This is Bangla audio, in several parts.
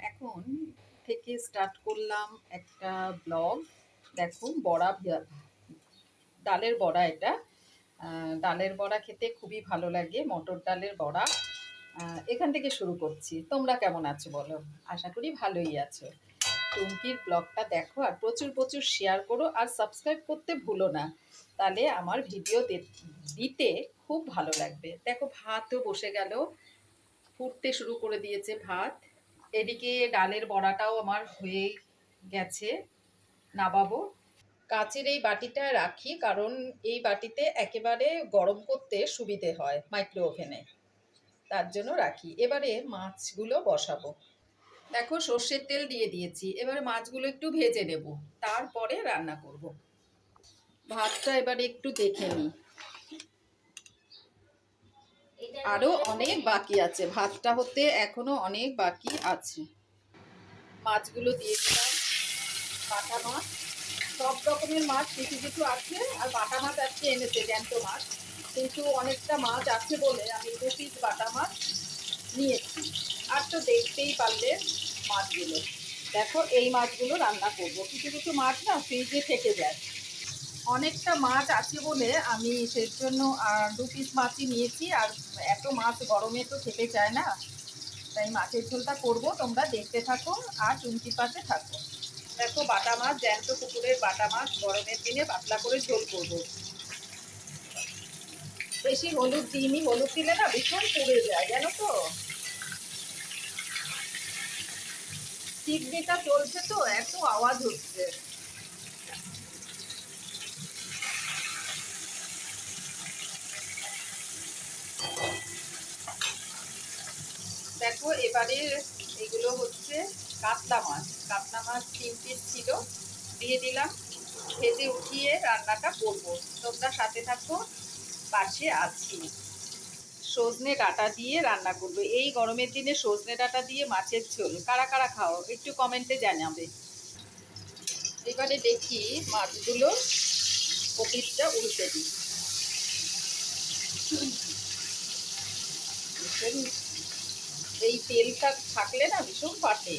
এখন থেকে স্টার্ট করলাম একটা ব্লগ। দেখো বড়া, ডালের বড়া এটা। ডালের বড়া খেতে খুবই ভালো লাগে, মটর ডালের বড়া। এখান থেকে শুরু করছি। তোমরা কেমন আছো বলো? আশা করি ভালোই আছো। টুমকির ব্লগটা দেখো আর প্রচুর প্রচুর শেয়ার করো আর সাবস্ক্রাইব করতে ভুলো না, তাহলে আমার ভিডিও দিতে খুব ভালো লাগবে। দেখো ভাতও বসে গেল, ফুটতে শুরু করে দিয়েছে ভাত। এদিকে ডালের বড়াটাও আমার হয়ে গেছে, নামাবো। কাচের এই বাটিটা রাখি কারণ এই বাটিতে একেবারে গরম করতে সুবিধে হয় মাইক্রো ওভেনে, তার জন্য রাখি। এবারে মাছগুলো বসাবো। দেখো সর্ষের তেল দিয়ে দিয়েছি, এবারে মাছগুলো একটু ভেজে নেব, তারপরে রান্না করব। ভাতটা এবারে একটু দেখে নিই, আরো অনেক বাকি আছে, ভাতটা হতে এখনো অনেক বাকি আছে। মাছগুলো দিয়ে দিলাম, বাটা মাছ, সব রকমের মাছ কিছু কিছু আছে, আর বাটা মাছ আজকে এনেছে জ্যান্ত মাছ, কিন্তু অনেকটা মাছ আছে বলে আমি 2 পিস বাটা মাছ নিয়েছি। আর তো দেখতেই পারলে মাছগুলো, দেখো এই মাছগুলো রান্না করব। কিছু কিছু মাছ না ফ্রিজে থেকে যায়, অনেকটা মাছ আছে বলে আমি সেই জন্য 2 পিস মাছই নিয়েছি। আর এত মাছ গরমে তো খেতে চায় না, তাই মাছের ঝোলটা করব। তোমরা দেখতে থাকো আর টুমকির পাশে থাকো। দেখো বাটা মাছ, জ্যান্ত পুকুরের বাটা মাছ, গরমের দিনে পাতলা করে ঝোল করব। বেশি হলুদ দিইনি, হলুদ দিলে না ভীষণ পুড়ে যায় জানো তো। চিকনিটা চলছে তো, এত আওয়াজ হচ্ছে। দেখো এবারে এগুলো হচ্ছে কাতলা মাছ। কাতলা মাছ 3 পিস ছিল, দিয়ে দিলাম। ভেজে উঠিয়ে রান্নাটা করব, তোমরা সাথে থাকো, পাশে আছি। সজনে ডাঁটা দিয়ে রান্না করবো এই গরমের দিনে, সজনে ডাঁটা দিয়ে মাছের ঝোল। কারা কারা খাও একটু কমেন্টে জানাবে। এবারে দেখি মাছগুলো, কপিটা উল্টে দিই। ভীষণ, এই তেলটা থাকলে না ভীষণ ফাটে।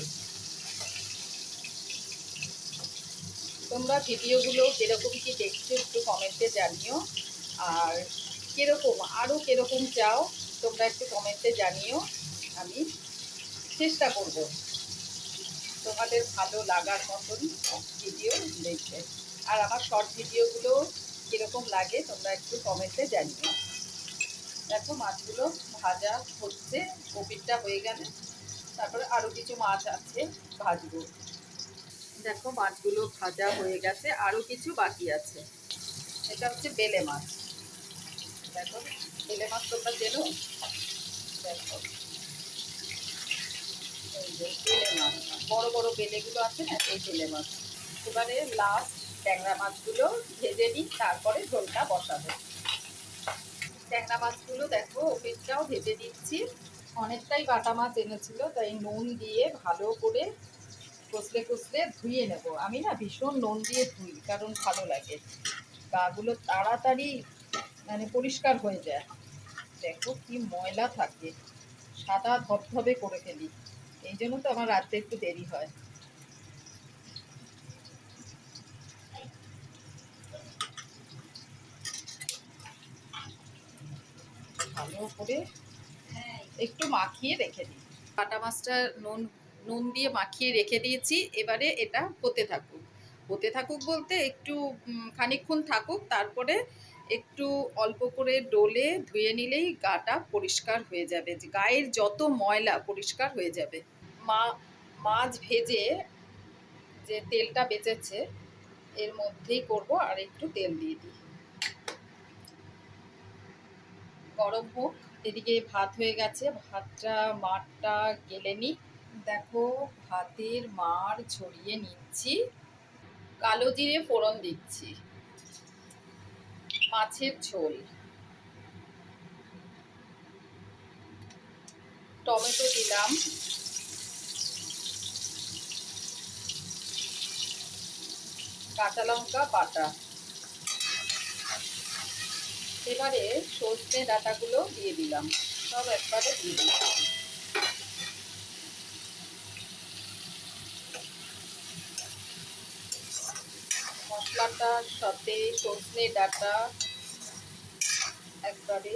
তোমরা ভিডিওগুলো কিরকম কি দেখছো একটু কমেন্টে জানিও, আর কিরকম আরও কিরকম চাও তোমরা একটু কমেন্টে জানিও। আমি চেষ্টা করব তোমাদের ভালো লাগার মতন ভিডিও দেখতে। আর আমার শর্ট ভিডিওগুলো কীরকম লাগে তোমরা একটু কমেন্টে জানিও। দেখো মাছগুলো ভাজা হচ্ছে, কপিটা হয়ে গেলে তারপরে আরও কিছু মাছ আছে ভাজবো। দেখো মাছগুলো ভাজা হয়ে গেছে, আরও কিছু বাকি আছে। এটা হচ্ছে বেলে মাছ। দেখো বেলে মাছ তোমরা চেনো? দেখো এই যে বেলে মাছ, বড় বড় বেলেগুলো আছে না, এই বেলে মাছ। এবারে লাস্ট ট্যাংরা মাছগুলো ভেজে নিই, তারপরে ঝোলটা বসাবো। ট্যাংরা মাছগুলো দেখো ওপেনটাও ভেজে দিচ্ছি। অনেকটাই বাটা মাছ এনেছিল, তাই নুন দিয়ে ভালো করে কষলে কষলে ধুয়ে নেব। আমি না ভীষণ নুন দিয়ে ধুই, কারণ ভালো লাগে, গাগুলো তাড়াতাড়ি মানে পরিষ্কার হয়ে যায়। দেখো কি ময়লা থাকে, সাদা ধবধবে করে ফেলি, এই জন্য তো আমার রাতে একটু দেরি হয়। ভালো করে একটু মাখিয়ে রেখে দিই। বাটা মাছটা নুন নুন দিয়ে মাখিয়ে রেখে দিয়েছি। এবারে এটা হতে থাকুক, হতে থাকুক বলতে একটু খানিকক্ষণ থাকুক, তারপরে একটু অল্প করে ডোলে ধুয়ে নিলেই গাটা পরিষ্কার হয়ে যাবে, যে গায়ের যত ময়লা পরিষ্কার হয়ে যাবে। মা মাছ ভেজে যে তেলটা বেঁচেছে এর মধ্যেই করব, আর একটু তেল দিয়ে দিই। গরম হোক, এদিকে ভাত হয়ে গেছে, ভাতটা মারটা গেলে নিই। দেখো ভাতের মার ছড়িয়ে নিচ্ছি, কালো জিরে ফোড়ন দিচ্ছি, মাছের ঝোল, টমেটো দিলাম, কাঁচা লঙ্কা বাটা। এবারে সজনে ডাঁটাগুলো দিয়ে দিলাম, সব একবারে দিয়ে দিলাম। বাটার সাথে সজনে ডাঁটা একবারে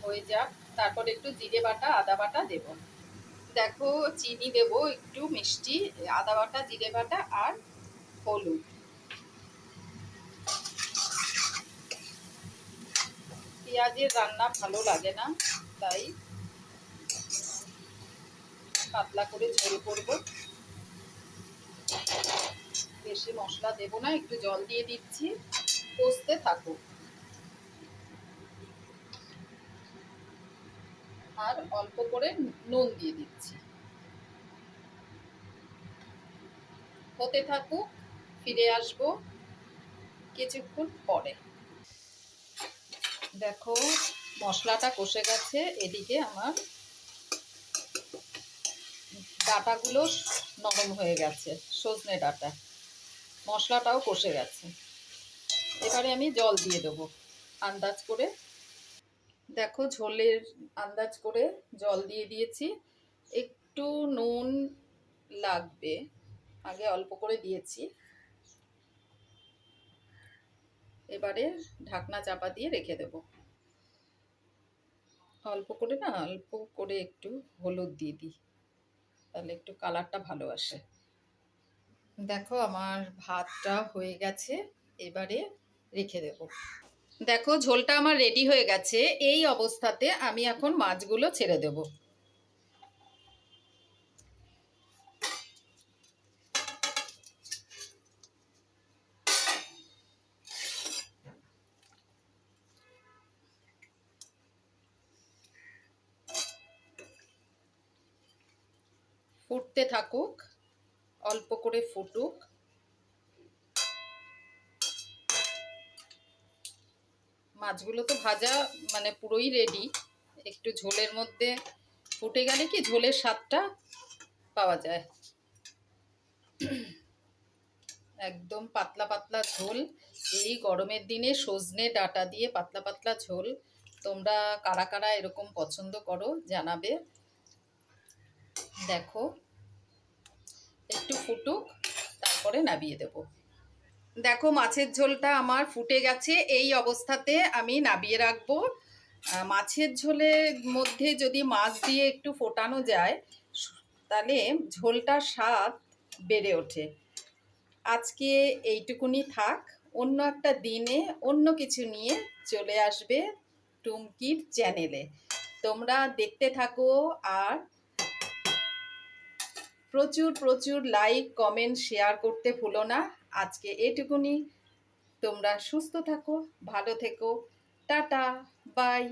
হয়ে যাক, তারপর একটু জিরে বাটা আদা বাটা দেব। দেখো চিনি দেব, একটু মিষ্টি, আদা বাটা জিরে বাটা আর হলুদ। পেঁয়াজের রান্না ভালো লাগে না, তাই পাতলা করে ঝোল করব। বেশি মশলা দেব না, একটু জল দিয়ে দিচ্ছি, কষতে থাকুক। আর অল্প করে নুন দিয়ে দিচ্ছি। হতে থাকুক, ফিরে আসবো কিছুক্ষণ পরে। দেখো মশলাটা কষে গেছে, এদিকে আমার ডাঁটাগুলো নরম হয়ে গেছে, সজনে ডাঁটা, মশলাটাও কষে গেছে। এবারে আমি জল দিয়ে দেবো আন্দাজ করে। দেখো ঝোলের আন্দাজ করে জল দিয়ে দিয়েছি। একটু নুন লাগবে, আগে অল্প করে দিয়েছি। এবারে ঢাকনা চাপা দিয়ে রেখে দেব। অল্প করে না, অল্প করে একটু হলুদ দিয়ে দিই, তাহলে একটু কালারটা ভালো আসে। দেখো আমার ভাতটা হয়ে গেছে, এবারে রেখে দেব। দেখো ঝোলটা আমার রেডি হয়ে গেছে। এই অবস্থাতে আমি এখন মাছগুলো ছেড়ে দেব। ফুটতে থাকুক, অল্প করে ফুটুক। মাছগুলো তো ভাজা মানে পুরোই রেডি। একটু ঝোলের মধ্যে ফুটে গেলে কি ঝোলের স্বাদটা পাওয়া যায়। একদম পাতলা পাতলা ঝোল। এই গরমের দিনে সজনে ডাঁটা দিয়ে পাতলা পাতলা ঝোল, তোমরা কারা কারা এরকম পছন্দ করো জানাবে। দেখো একটু ফুটুক, তারপরে নামিয়ে দেব। দেখো মাছের ঝোলটা আমার ফুটে গেছে, এই অবস্থাতে আমি নামিয়ে রাখবো। মাছের ঝোলের মধ্যে যদি মাছ দিয়ে একটু ফোটানো যায়, তাহলে ঝোলটার স্বাদ বেড়ে ওঠে। আজকে এইটুকুনি থাক, অন্য একটা দিনে অন্য কিছু নিয়ে চলে আসবে টুমকির চ্যানেলে। তোমরা দেখতে থাকো, আর প্রচুর প্রচুর লাইক কমেন্ট শেয়ার করতে ভুলো না। আজকে এটুকুনি, তোমরা সুস্থ থাকো, ভালো থেকো, টাটা, বাই।